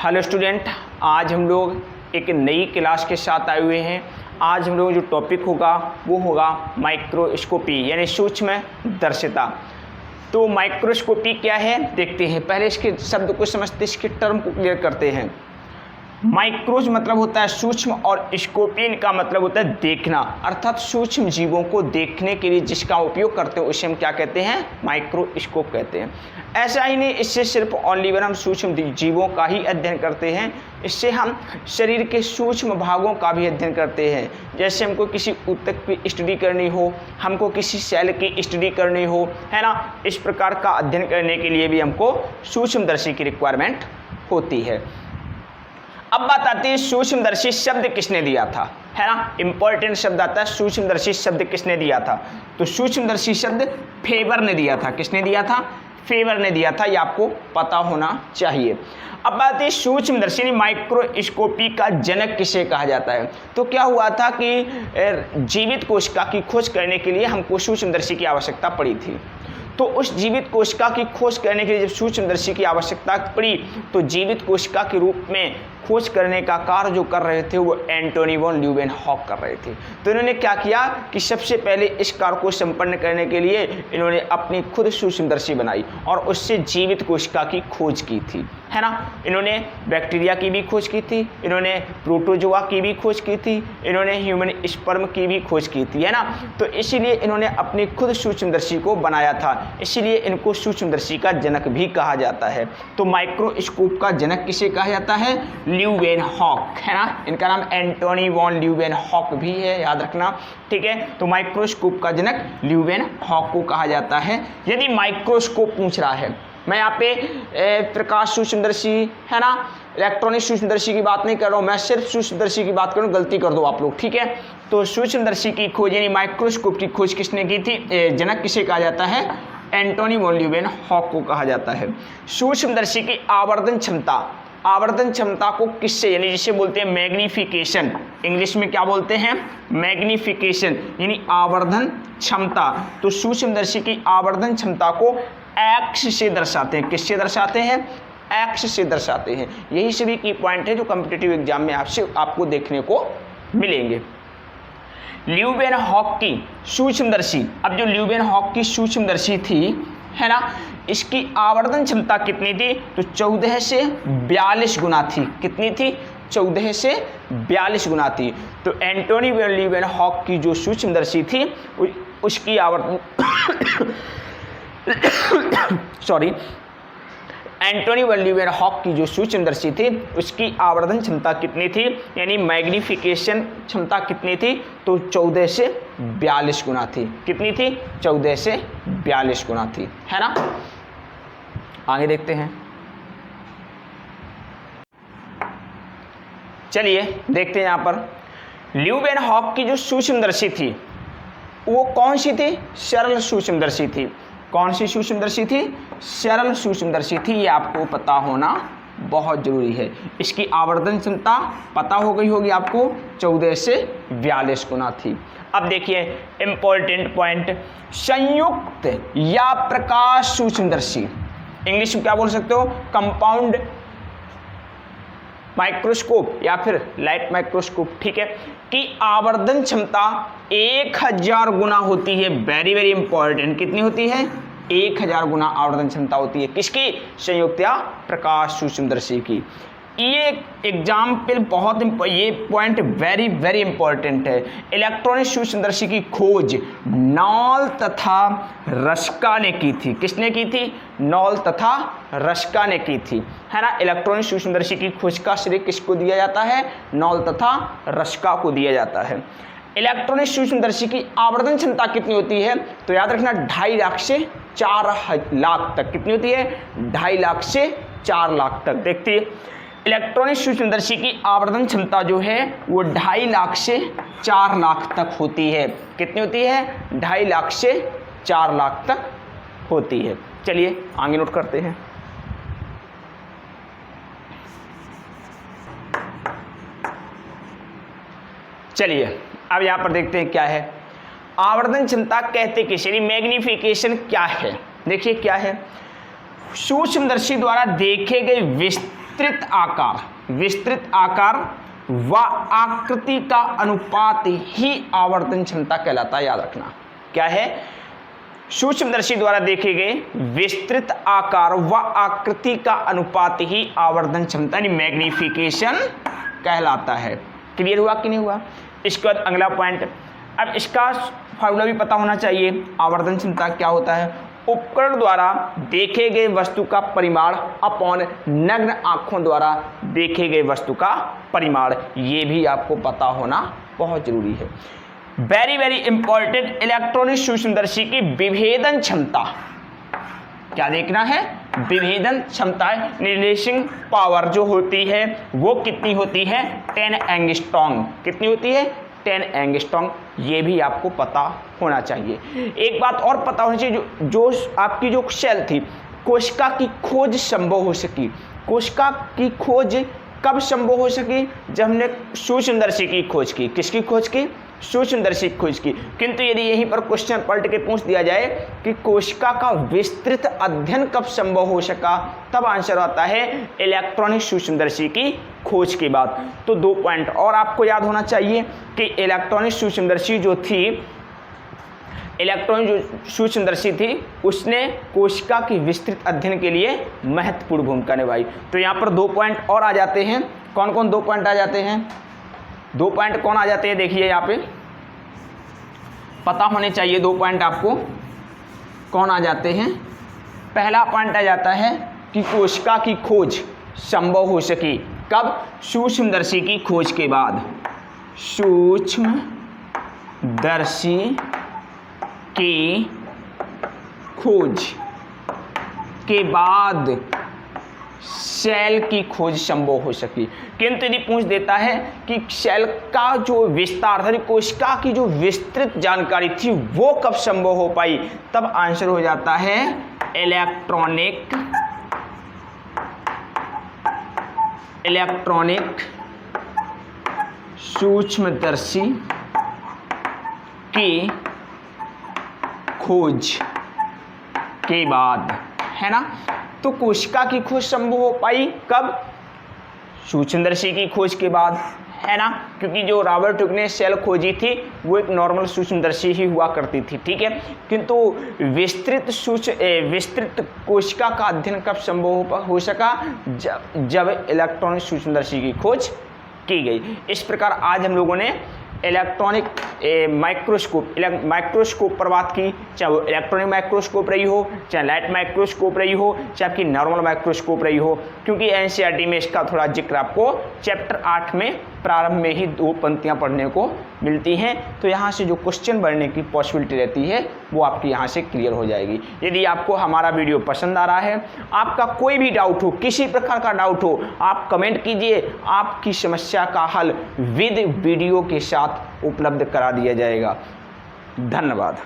Hello student, आज हम लोग एक नई क्लास के साथ आए हुए हैं। आज हम लोग जो टॉपिक होगा वो होगा माइक्रोस्कोपी यानी सूक्ष्म दर्शिता। तो माइक्रोस्कोपी क्या है देखते हैं। पहले इसके शब्द को समझते, इसके टर्म को क्लियर करते हैं। माइक्रोज मतलब होता है सूक्ष्म और स्कोपिन का मतलब होता है देखना, अर्थात सूक्ष्म जीवों को देखने के लिए जिसका उपयोग करते हैं उसे हम क्या कहते हैं, माइक्रोस्कोप कहते हैं। ऐसा ही नहीं, इससे सिर्फ ओनली वन हम सूक्ष्म जीवों का ही अध्ययन करते हैं, इससे हम शरीर के सूक्ष्म भागों का भी अध्ययन करते हैं। जैसे हमको किसी ऊतक की स्टडी करनी हो, हमको किसी सेल की स्टडी करनी हो, है ना, इस प्रकार का अध्ययन करने के लिए भी हमको सूक्ष्मदर्शी की रिक्वायरमेंट होती है। अब बात आती है सूक्ष्मदर्शी शब्द किसने दिया था, है ना, इंपॉर्टेंट शब्द आता है सूक्ष्मदर्शी शब्द किसने दिया था। तो सूक्ष्मदर्शी शब्द फेबर ने दिया था। किसने दिया था? फेबर ने दिया था, ये आपको पता होना चाहिए। अब बात है सूक्ष्मदर्शी माइक्रोस्कोपी का जनक किसे कहा जाता है। तो क्या हुआ था कि जीवित कोशिका की खोज करने के लिए हमको सूक्ष्मदर्शी की आवश्यकता पड़ी थी। तो उस जीवित कोशिका की खोज करने के लिए जब सूक्ष्मदर्शी की आवश्यकता पड़ी तो जीवित कोशिका के रूप में खोज करने का कार्य जो कर रहे थे वो एंटोनी वॉन ल्यूवेनहॉक कर रहे थे। तो इन्होंने क्या किया कि सबसे पहले इस कार्य को संपन्न करने के लिए इन्होंने अपनी खुद सूक्ष्मदर्शी बनाई और उससे जीवित कोशिका की खोज की थी, है ना। इन्होंने बैक्टीरिया की भी खोज की थी, इन्होंने प्रोटोजोआ की भी खोज की थी, इन्होंने ह्यूमन स्पर्म की भी खोज की थी, है ना। तो इसीलिए इन्होंने अपनी खुद सूक्ष्मदर्शी को बनाया था, इसीलिए इनको सूक्ष्मदर्शी का जनक भी कहा जाता है। तो माइक्रोस्कोप का जनक किसे कहा जाता है? ल्यूवेनहॉक, है ना। इनका नाम एंटोनी वॉन ल्यूवेनहॉक भी है, याद रखना, ठीक है। तो माइक्रोस्कोप का जनक ल्यूवेनहॉक को कहा जाता है। यदि माइक्रोस्कोप पूछ रहा है, मैं यहाँ पे प्रकाश सूक्ष्मदर्शी, है ना, इलेक्ट्रॉनिक सूक्ष्मदर्शी की बात नहीं कर रहा हूँ, मैं सिर्फ सूक्ष्मदर्शी की बात करूँ, गलती कर दो आप लोग, ठीक है। तो सूक्ष्मदर्शी की खोज यानी माइक्रोस्कोप की खोज किसने की थी, जनक किसे कहा जाता है? एंटोनी वॉन ल्यूवेनहॉक को कहा जाता है। सूक्ष्मदर्शी की आवर्धन क्षमता को किससे यानी जिसे बोलते हैं मैग्निफिकेशन, इंग्लिश में क्या बोलते हैं, मैग्निफिकेशन यानी आवर्धन क्षमता। तो सूक्ष्मदर्शी की आवर्धन क्षमता को एक्स से दर्शाते हैं। किससे दर्शाते हैं? एक्स से दर्शाते हैं। यही सभी की पॉइंट है जो कॉम्पिटिटिव एग्जाम में आपको देखने को मिलेंगे। ल्यूवेनहॉक की सूक्ष्मदर्शी, अब जो ल्यूवेनहॉक की सूक्ष्मदर्शी थी, है ना, इसकी आवर्धन क्षमता कितनी थी? तो 14 से 42 गुना थी। कितनी थी? 14 से 42 गुना थी। तो एंटोनी वॉन ल्यूवेनहॉक की जो सूक्ष्मदर्शी थी उसकी आवर्धन एंटोनी वॉन ल्यूवेनहॉक की जो सूक्ष्मदर्शी थी उसकी आवर्धन क्षमता कितनी थी यानी मैग्निफिकेशन क्षमता कितनी थी? तो 14 से 42 गुना थी। कितनी थी? 14 से 42 गुना थी, है ना। आगे देखते हैं, चलिए देखते हैं। यहाँ पर ल्यूवेनहॉक की जो सूक्ष्मदर्शी थी वो कौन सी थी? सरल सूक्ष्मदर्शी थी। कौन सी सूक्ष्मदर्शी थी? सरल सूक्ष्मदर्शी थी। ये आपको पता होना बहुत जरूरी है। इसकी आवर्धन क्षमता पता हो गई होगी आपको, 14 से 42 गुना थी। अब देखिए इंपॉर्टेंट पॉइंट, संयुक्त या प्रकाश सूक्ष्मदर्शी, इंग्लिश में क्या बोल सकते हो, कंपाउंड माइक्रोस्कोप या फिर लाइट माइक्रोस्कोप, ठीक है, की आवर्धन क्षमता 1000 गुना होती है। वेरी वेरी इंपॉर्टेंट, कितनी होती है? 1000 गुना आवर्धन क्षमता होती है। किसकी? संयुक्त या प्रकाश सूक्ष्मदर्शी की। ये एग्जाम्पल बहुत ये पॉइंट वेरी वेरी इंपॉर्टेंट है। इलेक्ट्रॉनिक सूक्ष्मदर्शी की खोज नॉल तथा रस्का ने की थी। किसने की थी? नॉल तथा रस्का ने की थी, है ना। इलेक्ट्रॉनिक सूक्ष्मदर्शी की खोज का श्रेय किसको दिया जाता है? नॉल तथा रस्का को दिया जाता है। इलेक्ट्रॉनिक सूक्ष्मदर्शी की आवर्धन क्षमता कितनी होती है? तो याद रखना 2.5 लाख से 4 लाख तक। कितनी होती है? 2.5 लाख से 4 लाख तक। देखिए इलेक्ट्रॉनिक सूक्ष्मदर्शी की आवर्धन क्षमता जो है वो 2.5 लाख से 4 लाख तक होती है। कितनी होती है? 2.5 लाख से 4 लाख तक होती है। चलिए आगे नोट करते हैं। चलिए अब यहाँ पर देखते हैं क्या है आवर्धन क्षमता कहते किसे, यानी मैग्निफिकेशन क्या है। देखिए क्या है, सूक्ष्मदर्शी द्वारा देखे गए विस्तृत आकार व आकृति का अनुपात ही आवर्धन क्षमता कहलाता है। याद रखना क्या है, सूक्ष्मदर्शी द्वारा देखे गए विस्तृत आकार व आकृति का अनुपात ही आवर्धन क्षमता यानी मैग्निफिकेशन कहलाता है। क्लियर हुआ कि नहीं हुआ? इसके बाद अगला पॉइंट, अब इसका फॉर्मूला भी पता होना चाहिए। आवर्धन क्षमता क्या होता है? उपकरण द्वारा देखे गए वस्तु का परिमाण अपॉन नग्न आंखों द्वारा देखे गए वस्तु का परिमाण, ये भी आपको पता होना बहुत जरूरी है। वेरी वेरी इंपॉर्टेंट, इलेक्ट्रॉनिक सूक्ष्मदर्शी की विभेदन क्षमता क्या देखना है? विभेदन क्षमता रिलेटिंग पावर जो होती है वो कितनी होती है? 10 एंगस्ट्रॉम। कितनी होती है? 10 एंगस्ट्रॉम। ये भी आपको पता होना चाहिए। एक बात और पता होनी चाहिए, जो आपकी जो सेल थी, कोशिका की खोज संभव हो सकी। कोशिका की खोज कब संभव हो सकी? जब हमने सूक्ष्मदर्शी की खोज की। किसकी खोज की? सूक्ष्मदर्शी की खोज की। किंतु यदि यहीं पर क्वेश्चन पलट के पूछ दिया जाए कि कोशिका का विस्तृत अध्ययन कब संभव हो सका, तब आंसर आता है इलेक्ट्रॉनिक सूक्ष्मदर्शी की खोज के बाद। तो 2 पॉइंट और आपको याद होना चाहिए कि इलेक्ट्रॉनिक सूक्ष्मदर्शी जो थी, इलेक्ट्रॉनिक जो सूक्ष्मदर्शी थी, उसने कोशिका की विस्तृत अध्ययन के लिए महत्वपूर्ण भूमिका निभाई। तो यहाँ पर 2 पॉइंट और आ जाते हैं। कौन कौन 2 पॉइंट आ जाते हैं? 2 पॉइंट कौन आ जाते हैं? देखिए यहाँ पे पता होने चाहिए 2 पॉइंट आपको कौन आ जाते हैं। पहला पॉइंट आ जाता है कि कोशिका की खोज संभव हो सकी कब? सूक्ष्मदर्शी की खोज के बाद। सूक्ष्मदर्शी की खोज के बाद सेल की खोज संभव हो सकी। किंतु यदि पूछ देता है कि सेल का जो विस्तार था, कोशिका की जो विस्तृत जानकारी थी वो कब संभव हो पाई, तब आंसर हो जाता है इलेक्ट्रॉनिक सूक्ष्मदर्शी की खोज के बाद, है ना। तो कोशिका की खोज संभव हो पाई कब? सूक्ष्मदर्शी की खोज के बाद, है ना, क्योंकि जो रॉबर्ट हुक ने सेल खोजी थी वो एक नॉर्मल सूक्ष्मदर्शी ही हुआ करती थी, ठीक है। किंतु विस्तृत कोशिका का अध्ययन कब संभव हो सका? जब इलेक्ट्रॉनिक सूक्ष्मदर्शी की खोज की गई। इस प्रकार आज हम लोगों ने इलेक्ट्रॉनिक माइक्रोस्कोप पर बात की, चाहे वो इलेक्ट्रॉनिक माइक्रोस्कोप रही हो, चाहे लाइट माइक्रोस्कोप रही हो, चाहे आपकी नॉर्मल माइक्रोस्कोप रही हो, क्योंकि एनसीईआरटी में इसका थोड़ा जिक्र आपको चैप्टर 8 में प्रारंभ में ही 2 पंक्तियां पढ़ने को मिलती हैं। तो यहाँ से जो क्वेश्चन बढ़ने की पॉसिबिलिटी रहती है वो आपकी यहाँ से क्लियर हो जाएगी। यदि आपको हमारा वीडियो पसंद आ रहा है, आपका कोई भी डाउट हो, किसी प्रकार का डाउट हो, आप कमेंट कीजिए, आपकी समस्या का हल विद वीडियो के साथ उपलब्ध करा दिया जाएगा। धन्यवाद।